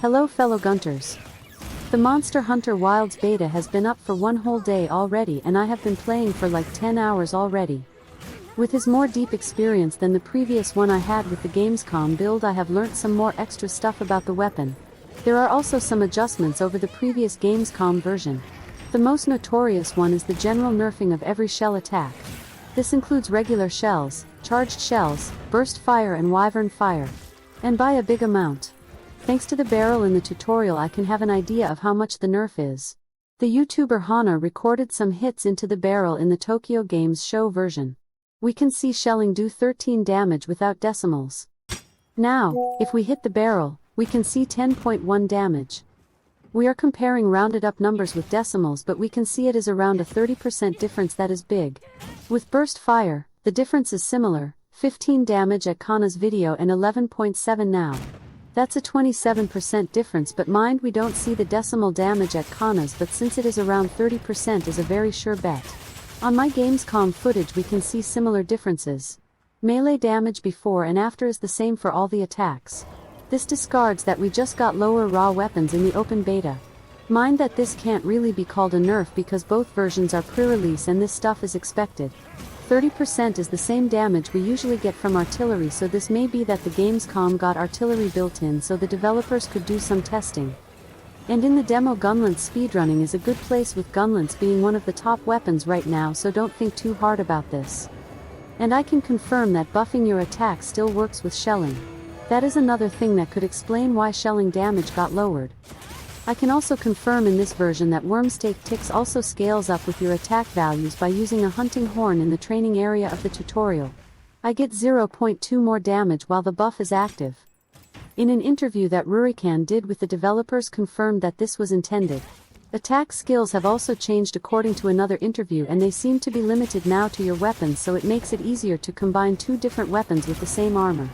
Hello fellow Gunters. The Monster Hunter Wilds beta has been up for one whole day already and I have been playing for like 10 hours already. With his more deep experience than the previous one I had with the gamescom build, I have learnt some more extra stuff about the weapon. There are also some adjustments over the previous gamescom version. The most notorious one is the general nerfing of every shell attack. This includes regular shells, charged shells, burst fire and wyvern fire. And by a big amount. Thanks to the barrel in the tutorial I can have an idea of how much the nerf is. The YouTuber Hana recorded some hits into the barrel in the Tokyo Games show version. We can see shelling do 13 damage without decimals. Now, if we hit the barrel, we can see 10.1 damage. We are comparing rounded up numbers with decimals, but we can see it is around a 30% difference. That is big. With burst fire, the difference is similar, 15 damage at Kana's video and 11.7 now. That's a 27% difference, but mind we don't see the decimal damage at Kana's, but since it is around 30% is a very sure bet. On my Gamescom footage we can see similar differences. Melee damage before and after is the same for all the attacks. This discards that we just got lower raw weapons in the open beta. Mind that this can't really be called a nerf because both versions are pre-release and this stuff is expected. 30% is the same damage we usually get from artillery, so this may be that the Gamescom got artillery built in so the developers could do some testing. And in the demo, Gunlance speedrunning is a good place, with Gunlance being one of the top weapons right now, so don't think too hard about this. And I can confirm that buffing your attack still works with shelling. That is another thing that could explain why shelling damage got lowered. I can also confirm in this version that wormstake ticks also scales up with your attack values by using a hunting horn in the training area of the tutorial. I get 0.2 more damage while the buff is active. In an interview that Rurikan did with the developers, confirmed that this was intended. Attack skills have also changed according to another interview, and they seem to be limited now to your weapons, so it makes it easier to combine two different weapons with the same armor.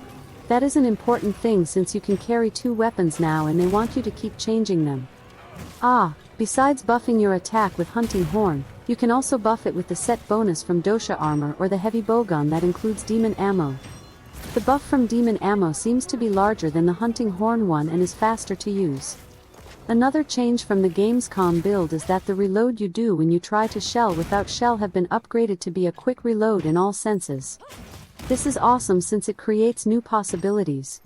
That is an important thing since you can carry two weapons now and they want you to keep changing them. Besides buffing your attack with hunting horn, you can also buff it with the set bonus from dosha armor or the heavy bowgun that includes demon ammo. The buff from demon ammo seems to be larger than the hunting horn one and is faster to use. Another change from the Gamescom build is that the reload you do when you try to shell without shell have been upgraded to be a quick reload in all senses. This is awesome since it creates new possibilities.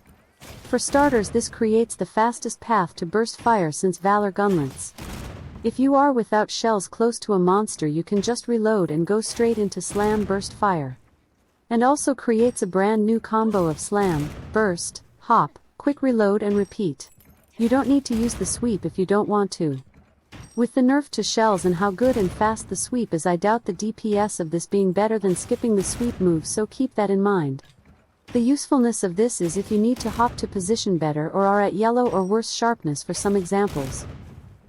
For starters, this creates the fastest path to burst fire since Valor Gunlance. If you are without shells close to a monster, you can just reload and go straight into slam burst fire. And also creates a brand new combo of slam, burst, hop, quick reload and repeat. You don't need to use the sweep if you don't want to. With the nerf to shells and how good and fast the sweep is, I doubt the DPS of this being better than skipping the sweep move, so keep that in mind. The usefulness of this is if you need to hop to position better or are at yellow or worse sharpness for some examples.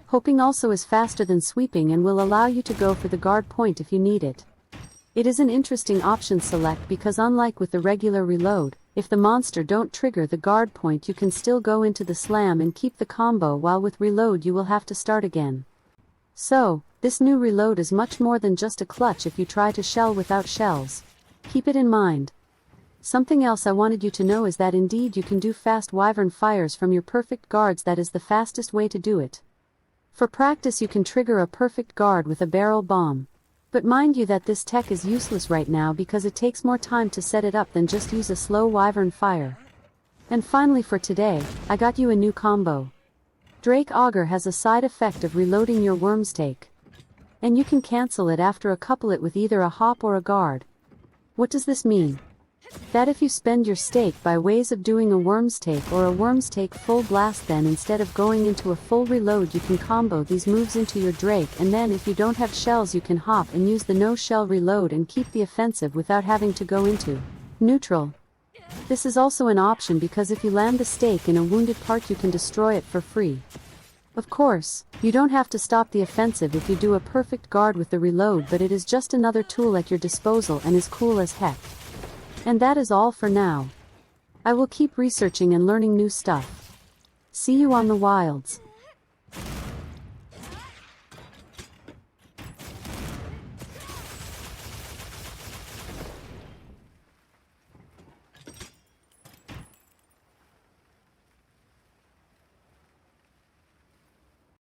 Hopping also is faster than sweeping and will allow you to go for the guard point if you need it. It is an interesting option select because unlike with the regular reload, if the monster don't trigger the guard point you can still go into the slam and keep the combo, while with reload you will have to start again. So, this new reload is much more than just a clutch if you try to shell without shells. Keep it in mind. Something else I wanted you to know is that indeed you can do fast wyvern fires from your perfect guards. That is the fastest way to do it. For practice you can trigger a perfect guard with a barrel bomb. But mind you that this tech is useless right now because it takes more time to set it up than just use a slow wyvern fire. And finally for today, I got you a new combo. Drake Augur has a side effect of reloading your wormstake. And you can cancel it after a couplet with either a hop or a guard. What does this mean? That if you spend your stake by ways of doing a wormstake or a wormstake full blast, then instead of going into a full reload you can combo these moves into your Drake, and then if you don't have shells you can hop and use the no shell reload and keep the offensive without having to go into neutral. This is also an option because if you land the stake in a wounded part you can destroy it for free. Of course, you don't have to stop the offensive if you do a perfect guard with the reload, but it is just another tool at your disposal and is cool as heck. And that is all for now. I will keep researching and learning new stuff. See you on the wilds.